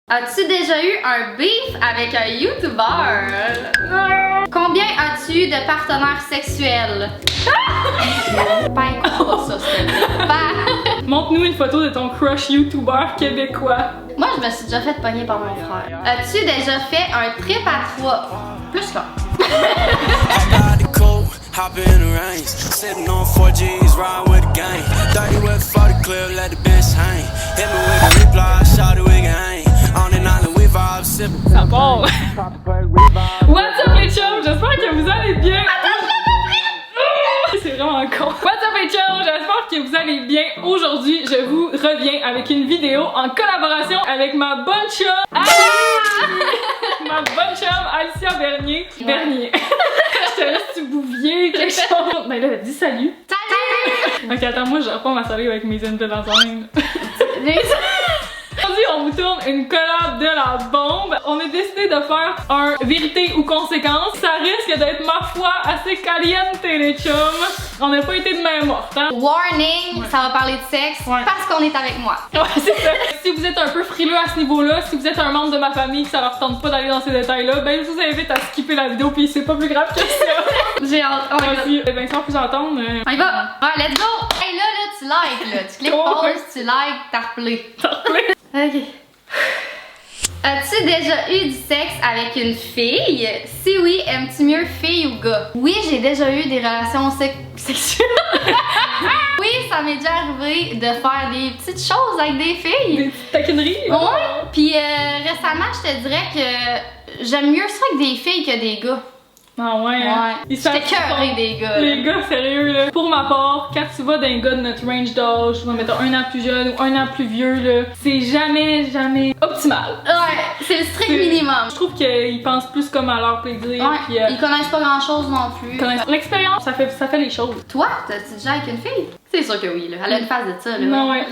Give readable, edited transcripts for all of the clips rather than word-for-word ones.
As-tu déjà eu un beef avec un YouTuber? Combien as-tu de partenaires sexuels? Pas écoute ça, s'il te plaît. Montre-nous une photo de ton crush YouTuber québécois. Moi, je me suis déjà fait pogner par mon frère. As-tu déjà fait un trip à 3? Plus qu'un. Hop in the range, sitting on 4Gs, riding with the gang. 30 with 40 clip, let the bench hang. Hit me with the reply, shout it, we can hang. On and on, we vibe, sipping. Ça part! What's up les chums? J'espère que vous allez bien! C'est vraiment con! What's up les chums? J'espère que vous allez bien. Aujourd'hui, je vous reviens avec une vidéo en collaboration avec ma bonne chum ma bonne chum Alicia Bernier. Bernier. Je te laisse tu bouvier quelque chose. Ben là, dis salut. Salut! Ok, attends, moi je reprends ma salut avec mes invités dans Aujourd'hui, on vous tourne une collab de la bombe. On a décidé de faire un vérité ou conséquence. Ça risque d'être, ma foi, assez caliente les chums. On n'a pas été de main morte, hein? Warning, Ouais. ça va parler de sexe parce qu'on est avec moi. Ouais, c'est ça. Si vous êtes un peu frileux à ce niveau-là, si vous êtes un membre de ma famille que ça leur tente pas d'aller dans ces détails-là, ben je vous invite à skipper la vidéo puis c'est pas plus grave que ça. J'ai hâte. On y va. Si Vincent peut entendre. On y va. Ouais, let's go. Hey, là, tu likes, là. Tu cliques pause, tu likes, t'as replay. Ok. As-tu déjà eu du sexe avec une fille? Si oui, aimes-tu mieux fille ou gars? Oui, j'ai déjà eu des relations sexuelles. Oui, ça m'est déjà arrivé de faire des petites choses avec des filles. Des petites taquineries. Ouais. Puis récemment, je te dirais que j'aime mieux ça avec des filles que des gars. Ah ouais, hein? Ils J'étais savent cœurée pas. des gars. Les gars, sérieux là. Pour ma part, quand tu vas d'un gars de notre range d'âge, mettons un an plus jeune ou un an plus vieux là, c'est jamais optimal. Ouais, c'est le strict minimum. Je trouve qu'ils pensent plus comme à leur plaisir. Ouais, Puis, ils connaissent pas grand chose non plus. l'expérience, ça fait les choses. Toi, t'as-tu déjà avec une fille? C'est sûr que oui, là. Elle a une phase de ça, là. Non, ouais.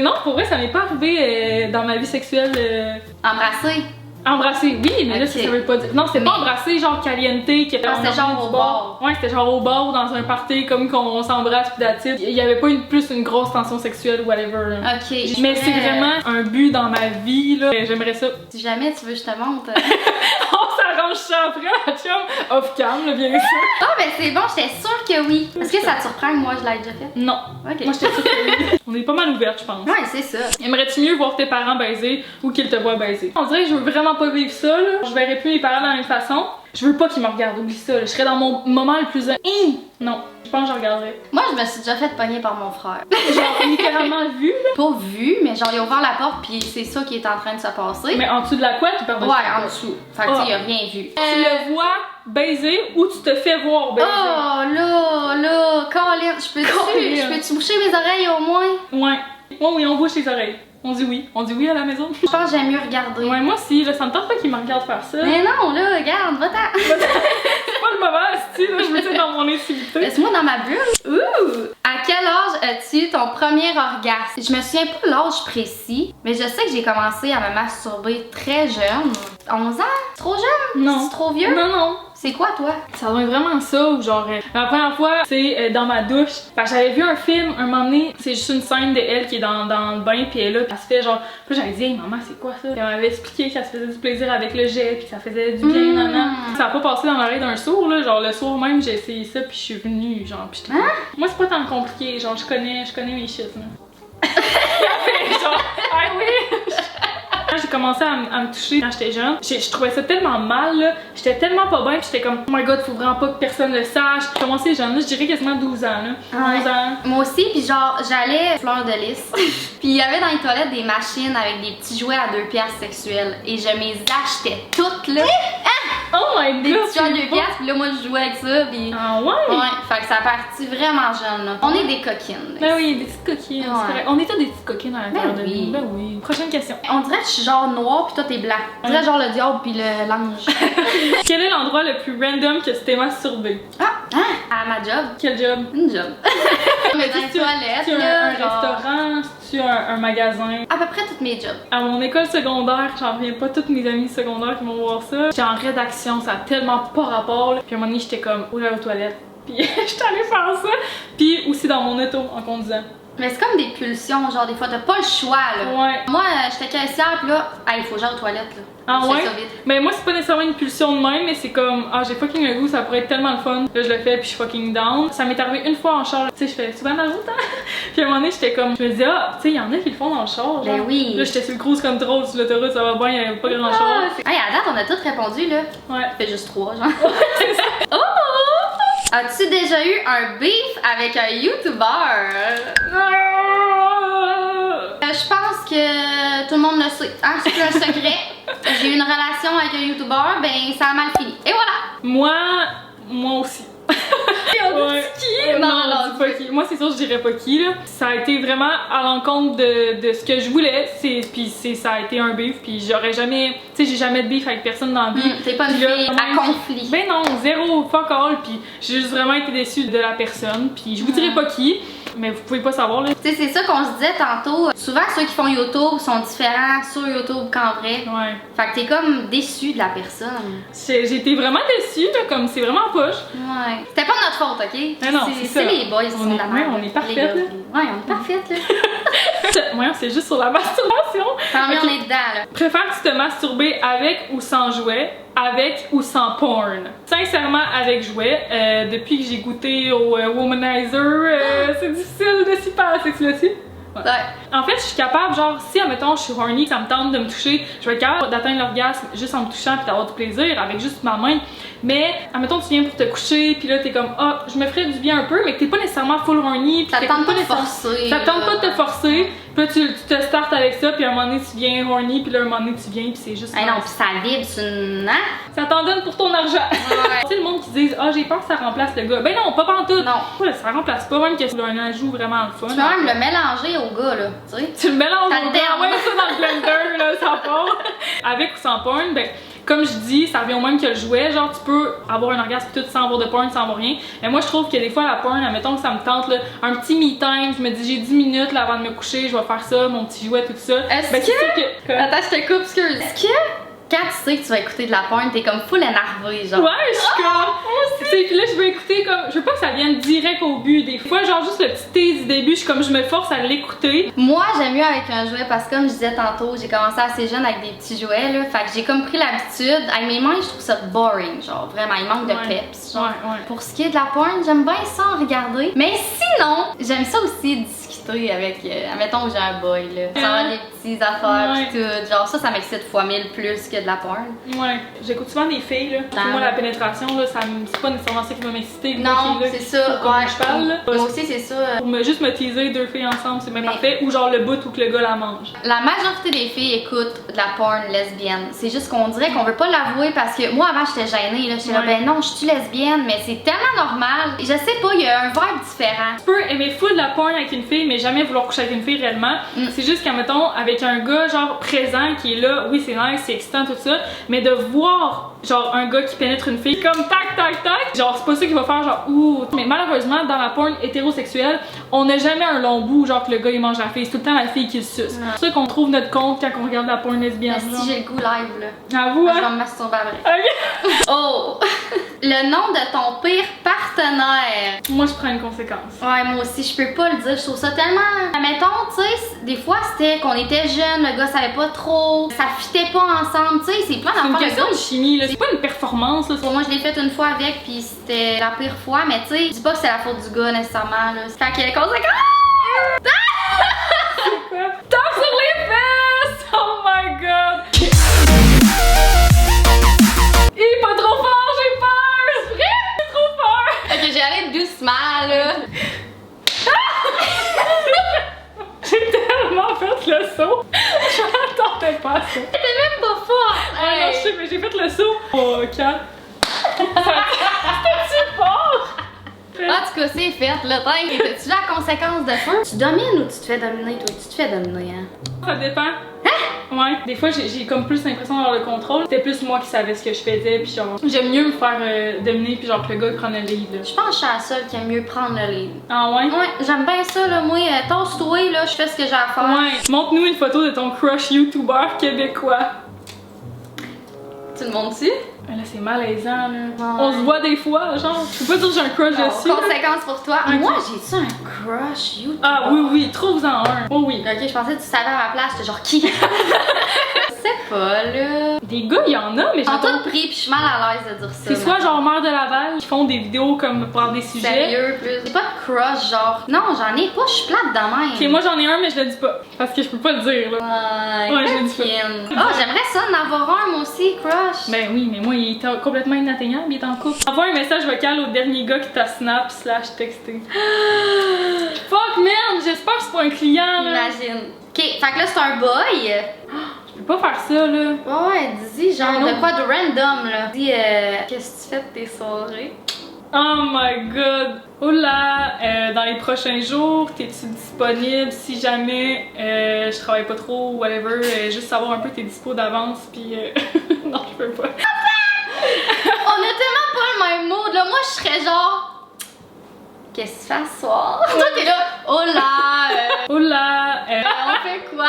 Non, pour vrai, ça m'est pas arrivé dans ma vie sexuelle. Embrasser. Embrasser, oui, mais là, Ok. ça veut pas dire. Non, c'était pas embrasser, genre caliente, qui était c'était genre au bar. Ouais, c'était genre au bar ou dans un party, comme qu'on s'embrasse pis that's it. Il y avait pas plus une grosse tension sexuelle, whatever. Là. Ok. Mais c'est vraiment un but dans ma vie, là. J'aimerais ça. Si jamais tu veux, je te montre. On s'arrange ça après, la chum. Off cam, là, bien sûr. Ah, ben c'est bon, j'étais sûre que oui. Est-ce que ça te surprend que moi je l'ai déjà fait? Non. Ok. Moi, j'étais sûre que oui. On est pas mal ouverte, je pense. Ouais, c'est ça. Aimerais-tu mieux voir tes parents baiser ou qu'ils te voient baiser? On dirait que je veux vraiment pas vivre ça, là. Je verrais plus mes parents de la même façon. Je veux pas qu'ils me regardent, oublie ça, là. Je serais dans mon moment le plus... Non, je pense que je regarderais. Moi, je me suis déjà fait pogner par mon frère. Genre littéralement vu, là. Pas vu, mais genre, il a ouvert la porte, puis c'est ça qui est en train de se passer. Mais en dessous de la couette ou par-dessus? Ouais, en dessous. Fait que tu sais, il a rien vu. Tu le vois baiser ou tu te fais voir baiser? Oh là, Colin, je peux-tu boucher mes oreilles au moins? Ouais. Ouais, oui, on bouge les oreilles. On dit oui à la maison. Je pense que j'aime mieux regarder. Ouais, moi aussi, là, ça me tente pas qu'ils me regardent faire ça. Mais non, là, regarde, va-t'en. C'est pas le moment, asti, là, je me tiens dans mon intimité. Laisse-moi dans ma bulle. Ouh! À quel âge as-tu eu ton premier orgasme? Je me souviens pas de l'âge précis, mais je sais que j'ai commencé à me masturber très jeune. 11 ans? Trop jeune? Non. C'est trop vieux? Non, non. C'est quoi, toi? Ça doit être vraiment ça, ou genre, la première fois, c'est dans ma douche. Fait j'avais vu un film, un moment donné, c'est juste une scène de elle qui est dans le bain, puis elle est là, puis elle se fait genre. Puis j'avais dit, hey maman, c'est quoi ça? Puis elle m'avait expliqué qu'elle se faisait du plaisir avec le jet, puis que ça faisait du bien, nanana. Ça a pas passé dans l'oreille d'un sourd, là. Genre, le soir même, j'ai essayé ça, puis je suis venue, genre, puis j'étais. Moi, c'est pas tant compliqué, genre, je connais mes shit, là. Genre, ah oui! Quand j'ai commencé à me toucher quand j'étais jeune, je trouvais ça tellement mal, là. J'étais tellement pas bien, pis j'étais comme, oh my god, faut vraiment pas que personne le sache. J'ai commencé jeune, là, je dirais quasiment 12 ans, là. 11 ans. Moi aussi, puis genre, j'allais fleur de lys. Puis il y avait dans les toilettes des machines avec des petits jouets à 2 piastres sexuels. Et je les achetais toutes, là. Oh my god! Des petits jouets à 2 piastres, puis là, moi, je jouais avec ça, puis. Ah ouais? Ouais, fait que ça a parti vraiment jeune, là. On est des coquines. Ben oui, des petites coquines, Ouais. c'est vrai. On est tous des petites coquines à l'intérieur Ben de oui. nous. Ben oui. Prochaine question. On dirait que je suis genre noire, puis toi, t'es blanc. On dirait genre le diable, puis l'ange. Quel est l'endroit le plus random que tu t'es masturbé? Ah, à ma job. Quel job? Une job. Mais dans les toilettes, tu as là, un genre. restaurant, tu as un magasin. À peu près toutes mes jobs. À mon école secondaire, j'en reviens pas, toutes mes amies secondaires qui vont voir ça. J'étais en rédaction, ça a tellement pas rapport, là. Puis à un moment donné, j'étais comme, oh là aux toilettes. Puis j'étais allée faire ça. Puis aussi dans mon auto en conduisant. Mais c'est comme des pulsions, genre des fois t'as pas le choix là. Ouais. Moi j'étais caissière pis là, il faut que j'aille aux toilettes là. Ah Je ouais? fais ça vite. Mais moi c'est pas nécessairement une pulsion de même, mais c'est comme j'ai fucking le goût, ça pourrait être tellement le fun. Là je le fais puis je suis fucking down. Ça m'est arrivé une fois en char, tu sais je fais souvent dans la route hein? Puis à un moment donné j'étais comme, je me disais tu sais y'en a qui le font dans le char genre. Ben oui. Là j'étais sur le cruise control sur l'autoroute, ça va bien, y'avait pas grand chose. Hey, à date on a toutes répondu là. Ouais. Ça fait juste 3 genre. Oh! As-tu déjà eu un beef avec un YouTuber? Je pense que tout le monde le sait. Hein? C'est plus un secret. J'ai eu une relation avec un YouTuber, ben ça a mal fini. Et voilà! Moi aussi. Ouais. Qui? Non, on dit pas qui. Moi, c'est sûr, je dirais pas qui, là. Ça a été vraiment à l'encontre de ce que je voulais. Puis ça a été un beef. Puis j'aurais jamais. Tu sais, j'ai jamais de beef avec personne dans la vie. T'es pas une fille à conflit. Ben non, zéro, fuck all. Puis j'ai juste vraiment été déçue de la personne. Puis je vous dirais pas qui. Mais vous pouvez pas savoir là. Tu sais, c'est ça qu'on se disait tantôt. Souvent, ceux qui font YouTube sont différents sur YouTube qu'en vrai. Ouais. Fait que t'es comme déçu de la personne. J'ai été vraiment déçue, là, comme c'est vraiment poche. Ouais. C'était pas de notre faute, ok? Mais non, c'est ça. les boys qui sont de la merde. On est parfaites, là. Ouais, on est parfaites, là. Ouais, c'est juste sur la masturbation. Tant mieux, on est dedans, là. Préfères-tu te masturber avec ou sans jouet? Avec ou sans porn? Sincèrement, avec jouet. Depuis que j'ai goûté au Womanizer, c'est difficile de s'y passer, tu l'as su? Ouais. En fait, je suis capable, genre, si, admettons, je suis horny, ça me tente de me toucher, je vais être capable d'atteindre l'orgasme juste en me touchant puis d'avoir du plaisir avec juste ma main. Mais, admettons, tu viens pour te coucher, puis là, t'es comme, je me ferais du bien un peu, mais que t'es pas nécessairement full horny. Ça te tente pas de forcer. Ça te tente pas de te forcer, puis là, tu te startes avec ça, puis à un moment donné, tu viens horny, puis là, à un moment donné, tu viens, puis c'est juste. Non, puis ça vibre, tu. Ça t'en donne pour ton argent. Ouais. Tu sais, le monde qui dit, j'ai peur que ça remplace le gars. Ben non, pas pantoute. Non. Ouais, ça remplace pas, même que c'est un ajout vraiment le fun. Tu peux même le mélanger au gars, là. Tu sais. Tu le mélanges Ça au le gars, terme. ouais, ça dans le blender, là, ça part. Avec ou sans porn, ben, comme je dis, ça revient au même que le jouet. Genre, tu peux avoir un orgasme tout sans avoir de porn, sans avoir rien. Mais moi, je trouve que des fois, la porn, admettons que ça me tente, là, un petit me time, je me dis, j'ai 10 minutes là, avant de me coucher, je vais faire ça, mon petit jouet, tout ça. Est-ce ben, que. c'est sûr que. Attends, je te coupe, excuse. Est-ce que. Quand tu sais que tu vas écouter de la porn, t'es comme full énervé, genre. Ouais, je suis comme. Tu sais, puis là, je veux écouter comme. Je veux pas que ça vienne direct au but. Des fois, genre, juste le petit tease du début, je suis comme, je me force à l'écouter. Moi, j'aime mieux avec un jouet parce que, comme je disais tantôt, j'ai commencé assez jeune avec des petits jouets, là. Fait que j'ai comme pris l'habitude. Avec mes mains, je trouve ça boring, genre. Vraiment, il manque de peps. Genre. Ouais. Pour ce qui est de la porn, j'aime bien ça en regarder. Mais sinon, j'aime ça aussi discuter avec. Admettons que j'ai un boy, là. Ça va des petites affaires, pis tout. Genre, ça m'excite fois 1000 plus que de la porn. Ouais, j'écoute souvent des filles, là. Pour moi, la pénétration, là, c'est pas nécessairement ça qui va m'exciter. Non, c'est ça, ouais. Je parle, là. Moi aussi, c'est ça. Pour juste me teaser deux filles ensemble, c'est même parfait. Ou genre le bout où que le gars la mange. La majorité des filles écoutent de la porn lesbienne. C'est juste qu'on dirait qu'on veut pas l'avouer parce que moi, avant, j'étais gênée, là. J'étais là, ben non, je suis lesbienne, mais c'est tellement normal. Je sais pas, il y a un vibe différent. Tu peux aimer full de la porn avec une fille, mais jamais vouloir coucher avec une fille réellement. C'est juste qu'à mettons, avec un gars, genre présent, qui est là, oui, c'est nice, c'est excitant, tout ça, mais de voir genre un gars qui pénètre une fille comme tac tac tac, genre c'est pas ça qu'il va faire genre ouh. Mais malheureusement dans la porn hétérosexuelle, on n'a jamais un long bout genre que le gars il mange la fille, c'est tout le temps la fille qui le suce. C'est ça qu'on trouve notre compte quand on regarde la porn lesbienne. Mais si j'ai le goût live là. Avoue, je vais me masturber après. Okay. Oh! Le nom de ton pire partenaire. Moi je prends une conséquence. Ouais, moi aussi, je peux pas le dire, je trouve ça tellement. Mettons, tu sais, des fois c'était qu'on était jeunes, le gars savait pas trop, ça fitait pas ensemble, tu sais, c'est plein d'affaires. C'est une question de chimie, là. C'est pas une performance, là. Moi, je l'ai fait une fois avec, puis c'était la pire fois, mais tu sais, je dis pas que c'est la faute du gars nécessairement, là. Fait qu'il y a les conséquences. Tape sur les fesses! Oh my god! Pas trop fort, j'ai peur! C'est vrai? J'ai trop peur! Ok, j'ai allé doucement, là. J'ai tellement fait le saut! Je m'attendais pas à ça. T'es même pas fort! Ah non, je sais, mais j'ai fait le saut! Oh, calme! C'était-tu fort? En tout cas, c'est fait, là. T'as-tu la conséquence de feu? Tu domines ou tu te fais dominer, toi? Tu te fais dominer, hein? Ça dépend. Ouais, des fois j'ai comme plus l'impression d'avoir le contrôle. C'était plus moi qui savais ce que je faisais, puis genre j'aime mieux me faire dominer, puis genre que le gars prenne le lead. Là. Je pense que je suis la seule qui aime mieux prendre le lead. Ah ouais? Ouais, j'aime bien ça, là. Moi, tosse-toi, là, je fais ce que j'ai à faire. Ouais, montre-nous une photo de ton crush YouTuber québécois. Tu le montres-tu? Mais là, c'est malaisant, là. Ouais. On se voit des fois, genre. Je peux pas dire que j'ai un crush dessus. Conséquence pour toi. Okay. Moi, j'ai-tu un crush YouTube? Ah oui, trouve-en un. Oh oui. Ok, je pensais que tu savais à ma place, j'étais genre qui? Je sais pas, là. Des gars, il y en a, mais Ils ont j'entends. tout pris, pis je suis mal à l'aise de dire ça. C'est soit genre Mère de Laval qui font des vidéos comme pour des sujets. Sérieux, plus. J'ai pas de crush, genre. Non, j'en ai pas, je suis plate de même. Ok, moi j'en ai un, mais je le dis pas. Parce que je peux pas le dire, là. Ouais, je le dis pas. Oh, j'aimerais ça en avoir un, moi aussi, crush. Ben oui, mais moi, il est complètement inatteignable, il est en couple. Envoie un message vocal au dernier gars qui t'a snap / texté. Fuck, merde, j'espère que c'est pas un client, là. Imagine. Ok, fait que là, c'est un boy. Je peux pas faire ça, là. Ouais, dis genre Un de autre. quoi de random, là. Dis, qu'est-ce que tu fais de tes soirées? Oh my god! Oh là! Dans les prochains jours, t'es-tu disponible si jamais je travaille pas trop ou whatever? Juste savoir un peu tes dispos d'avance, puis non, je peux pas. On a tellement pas le même mood, là. Moi, je serais genre. Qu'est-ce que tu fais ce soir? Toi, t'es là. Oh là! Oh là! On fait quoi?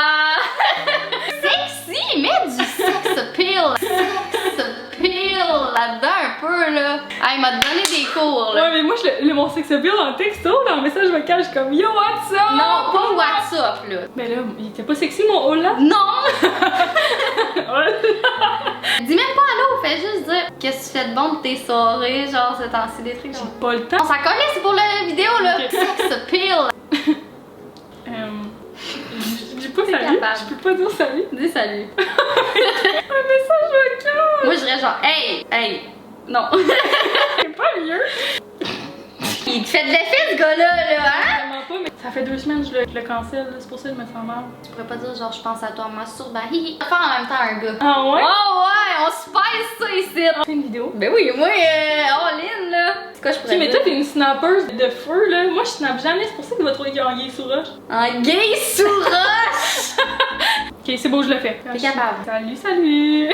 Sexy! Mets du sex appeal! Sex appeal là-dedans un peu, là. Ah, il m'a donné des cours, là. Ouais, mais moi, mon sex appeal en texto, dans le message vocal, je suis comme Yo, what's up? Non, pas WhatsApp, là. Mais là, il était pas sexy, mon oh là? Non! Dis même pas allô, fais juste dire qu'est-ce que tu fais de bon de tes soirées, genre ce temps-ci, des trucs genre. Pas le temps. On s'en connaît, c'est pour la vidéo, là. Ok. Sex appeal! J'ai pas T'es salut. capable. Je peux pas dire salut. Dis salut. Un message vocal. Moi, je dirais genre, hey! Non. C'est pas mieux. Il te fait de l'effet, ce gars-là, là, hein? Vraiment pas, mais ça fait 2 semaines que je le cancelle, là. C'est pour ça que je me sens mal. Tu pourrais pas dire genre, je pense à toi, masturbe, ben hihi. Faire en même temps un gars. Ah ouais? Oh ouais, on se pèse ça ici. C'est une vidéo. Ben oui, moi, all-in, là. C'est quoi, je pourrais Ok, mais dire? toi, t'es une snappeuse de feu, là. Moi, je snap jamais. C'est pour ça que tu vas trouver qu'il y a un gay sous roche. Un gay sous roche! Ok, c'est beau, je le fais. T'es capable. Salut!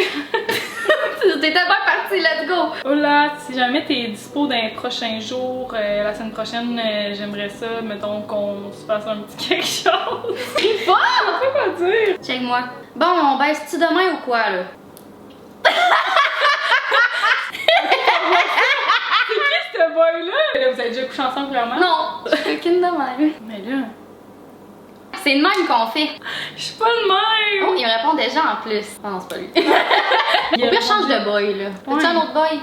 T'étais pas parti, let's go! Oh là, si jamais t'es dispo dans les prochains jours, la semaine prochaine, j'aimerais ça, mettons, qu'on se fasse un petit quelque chose. C'est pas! Je peux pas dire. Check-moi. Bon, on baisse-tu demain ou quoi, là? C'est qui ce boy-là? Là, vous avez déjà couché ensemble, vraiment? Non! Aucune demain. Mais là, C'est le même qu'on fait. je suis pas le même! Oh, il me répond déjà en plus. Ah non, c'est pas lui. Au pire, change de boy, là. Veux-tu Ouais. un autre boy?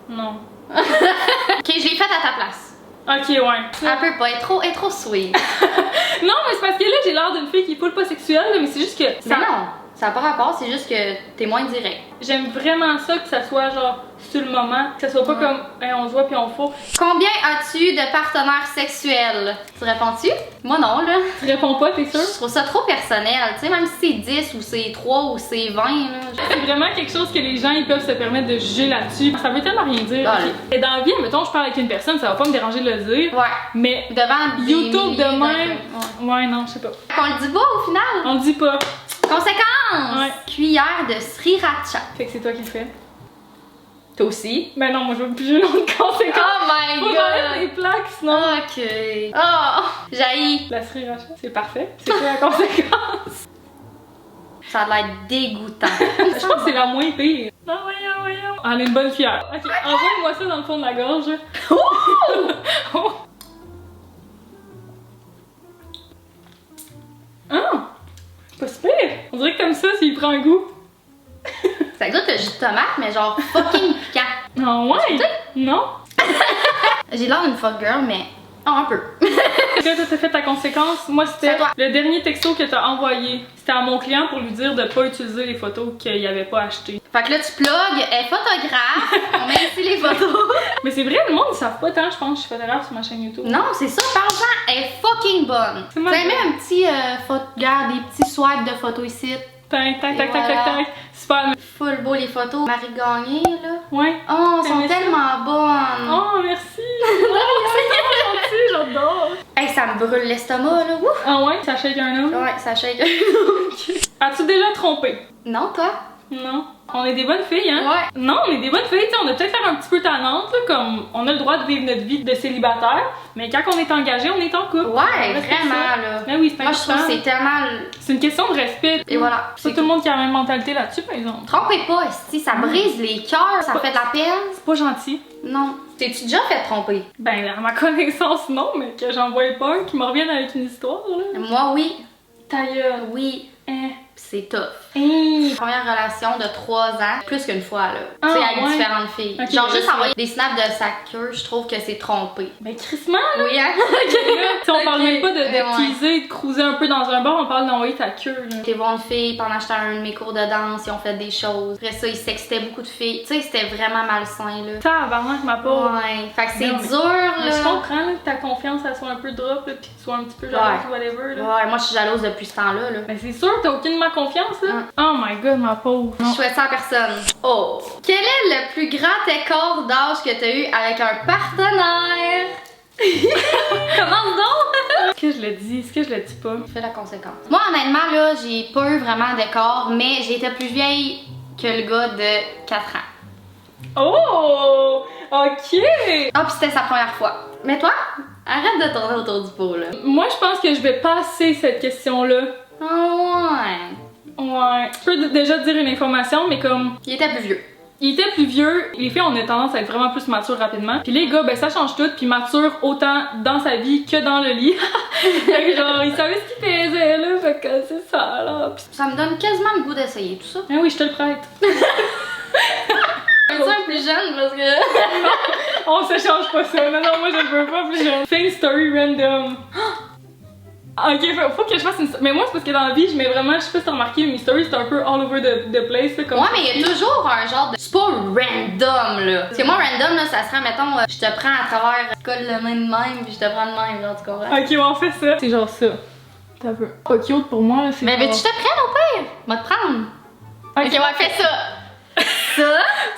Non. Ok, je l'ai fait à ta place. Ok, ouais. Elle peut pas, elle est trop sweet. Non, mais c'est parce que là, j'ai l'air d'une fille qui est full pas sexuelle, là, mais c'est juste que Mais non, ça n'a pas rapport, c'est juste que t'es moins direct. j'aime vraiment ça que ça soit genre sur le moment, que ça soit pas Ouais. comme hey, on se voit puis on faut. Combien as-tu de partenaires sexuels? Tu réponds-tu? Moi non, là. Tu réponds pas, t'es sûr? Je trouve ça trop personnel, tu sais, même si c'est 10 ou c'est 3 ou c'est 20, là. C'est vraiment quelque chose que les gens ils peuvent se permettre de juger là-dessus. Ça veut tellement rien dire. Ah, ok. Et dans la vie, mettons, je parle avec une personne, ça va pas me déranger de le dire. Ouais. Mais Devant des YouTube de milliers même. Ouais. Ouais, non, je sais pas. On le dit pas au final. On le dit pas. Conséquence! Ouais. Cuillère de sriracha. Fait que c'est toi qui le fais. Toi aussi? Ben non, moi je veux plus une autre conséquence. Oh my Faut enlever les god! plaques sinon. Ok. Oh! J'haïs. La sriracha, c'est parfait. C'est quoi la conséquence? Ça a l'air dégoûtant. Je pense que c'est la moins pire. Non, voyons. Ah, elle a une bonne cuillère. Ok, envoie-moi ça dans le fond de la gorge. Oh! Ah! Pas super! On dirait que t'aimes ça s'il prend un goût. Ça goûte le jus de tomate, mais genre fucking piquant. Ah ouais? Non? J'ai l'air d'une fuck girl, mais un peu. Là, toi, t'as fait ta conséquence. Moi, C'est c'était à toi. le dernier texto que t'as envoyé. C'était à mon client pour lui dire de pas utiliser les photos qu'il avait pas achetées. Fait que là, tu plugues, elle est photographe, on met ici les photos. Mais c'est vrai, le monde, ils savent pas tant, je pense, que je suis photographe sur ma chaîne YouTube. Non, c'est ça, parle-en, elle est fucking bonne. C'est Tu ma sais, bonne. mets un petit regarde, des petits swipes de photos ici. Tac, tac, Et tac, tac, voilà. tac, tac. Super. Full beau les photos. Marie Gagné, là. Ouais. Oh, elles sont T'aimais ça? tellement bonnes. Oh, merci. Oh, c'est tellement gentil, j'adore. Hey, ça me brûle l'estomac, là. Ouf. Ah ouais, ça shake un homme. Ouais, ça shake. As-tu déjà trompé? Non, toi? Non. On est des bonnes filles, hein? Ouais. Non, on est des bonnes filles, tu sais, on a peut-être l'air un petit peu tannante, là, comme on a le droit de vivre notre vie de célibataire, mais quand on est engagé, on est en couple. Ouais, vraiment, là. Mais oui, c'est Moi, je trouve que c'est tellement... C'est une question de respect. Et voilà. C'est pas tout le monde qui a la même mentalité là-dessus, par exemple. Trompez pas, esti, ça brise les cœurs, ça fait de la peine. C'est pas gentil. Non. T'es-tu déjà fait tromper? Ben, à ma connaissance, non, mais que j'en voyais pas un qui me revienne avec une histoire, là. Moi, oui. Ta gueule. Oui. C'est tough. Hey. Première relation de 3 ans, plus qu'une fois, là. Ah, tu sais, avec ouais. différentes filles. Ok, Genre, là, juste c'est- envoyer des snaps de sa queue, je trouve que c'est trompé. Ben, crissement, là. Oui, hein? Si on parle Ok. même pas de Ouais. teaser, de cruiser un peu dans un bar, on parle d'envoyer ta queue, là. J'étais voir une fille pendant que j'étais à un de mes cours de danse, ils ont fait des choses. Après ça, ils sextaient beaucoup de filles. Tu sais, c'était vraiment malsain, là. Tabarnak, ma pauvre. Ouais. Fait que c'est Non, mais- dur, Mais je là. comprends là, que ta confiance elle soit un peu drop là, pis que tu sois un petit peu jalouse Ouais. ou whatever là. Ouais, moi, je suis jalouse depuis ce temps-là, là. Mais c'est sûr, t'as aucunement confiance là. Oh my god, ma pauvre. Je souhaite ça à personne. Oh! Quel est le plus grand écart d'âge que t'as eu avec un partenaire? Commence donc! Est-ce que je le dis? Est-ce que je le dis pas? Fais la conséquence. Moi, honnêtement, là, j'ai pas eu vraiment d'écart, mais j'étais plus vieille que le gars de 4 ans. Oh! Ok! Ah, puis c'était sa première fois. Mais toi? Arrête de tourner autour du pot, là. Moi, je pense que je vais passer cette question-là. Ah ouais. Ouais. Je peux déjà te dire une information, mais comme Il était plus vieux. il était plus vieux, les filles on a tendance à être vraiment plus matures rapidement. Puis les gars, ben ça change tout, puis mature autant dans sa vie que dans le lit. Fait que genre, il savait ce qu'il faisait là, fait que c'est ça là. Puis... Ça me donne quasiment le goût d'essayer tout ça. Ah oui, je te le prête. Tu un plus jeune parce que. On se change pas ça. Non, non, moi je le veux pas plus jeune. Fake story random. Ok, faut que je fasse une. Mais moi, c'est parce que dans la vie, je mets vraiment. Je sais pas si t'as remarqué, mes stories c'est un peu all over the place. Là, comme Ouais, mais il y a toujours un genre de. C'est pas random, là. Parce que moi, random, là, ça serait, mettons, je te prends à travers. Je colle le même puis je te prends de même, genre, tu comprends? Ok, on fait ça. C'est genre ça. T'as peu. Pas cute pour moi, là, c'est. Mais genre... veux-tu te prendre au pire? Va te prendre. Ok, Ok, ouais, fais ça. Ça?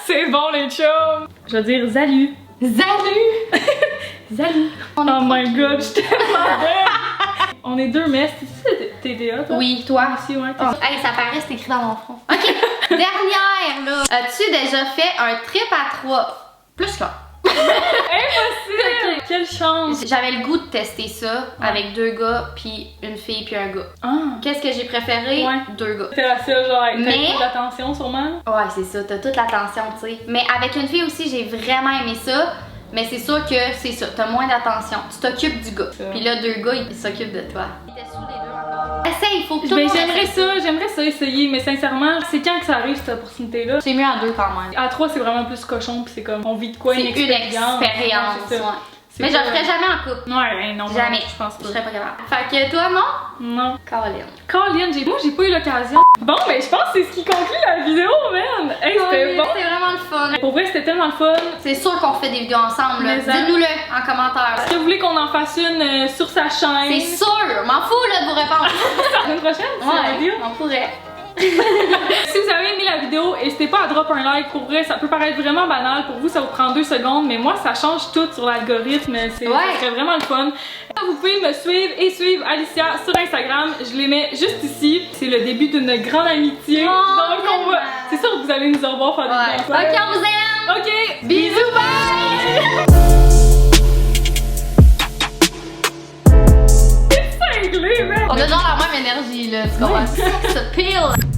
C'est bon, les chums. Je veux dire, salut. Salut! Salut. Oh my god, je suis tellement belle. On est deux messes. C'est TDA, toi? Oui, toi. Aussi, ouais. Oh. Hey, ça paraît, c'est écrit dans mon front. Ok, dernière, là. As-tu déjà fait un trip à 3? Plus qu'un. Impossible! Ok. Quelle chance! J'avais le goût de tester ça avec 2 gars, puis une fille, puis un gars. Ah! Qu'est-ce que j'ai préféré? Ouais. 2 gars. T'es la seule, genre, avec Mais- toute l'attention, sûrement. Ouais, c'est ça, t'as toute l'attention, tu sais. Mais avec une fille aussi, j'ai vraiment aimé ça. Mais c'est sûr que c'est ça, t'as moins d'attention. Tu t'occupes du gars. Ça. Puis là, 2 gars, ils s'occupent de toi. Ils étaient sous les 2 encore. Essaye, il faut que tout le Ben, monde j'aimerais ça essayer, mais sincèrement, c'est quand que ça arrive cette opportunité-là? C'est mieux à 2 quand même. À 3, c'est vraiment plus cochon, puis c'est comme, on vit de quoi, C'est une expérience, Ouais, c'est ça. ouais. C'est Mais je le pas- ferai jamais en couple. Ouais, non, Jamais. je pense Je pas. serais pas capable. Fait que toi, non? Non. Caroline. Colin, moi j'ai pas eu l'occasion. Bon, ben je pense que c'est ce qui conclut la vidéo, man! Hey, c'était bon! C'était vraiment le fun. Pour vrai, c'était tellement le fun. C'est sûr qu'on refait des vidéos ensemble, là. Mais ça- Dites-nous-le en commentaire. Est-ce que vous voulez qu'on en fasse une sur sa chaîne? C'est sûr! M'en fous, là, de vous répondre. La semaine prochaine, c'est la vidéo. on pourrait. Si vous avez aimé la vidéo, n'hésitez pas à drop un like. Pour vrai, ça peut paraître vraiment banal. Pour vous, ça vous prend 2 secondes, mais moi, ça change tout sur l'algorithme. Ça serait vraiment le fun. Vous pouvez me suivre et suivre Alicia sur Instagram. Je les mets juste ici. C'est le début d'une grande amitié. Oh, Donc, on va... tellement. C'est sûr que vous allez nous revoir faire des vidéos. Ok, on vous aime! Ok, Bisous, bye! C'est cinglé, man! On a genre la même énergie, là. Tu comprends? Ça pile!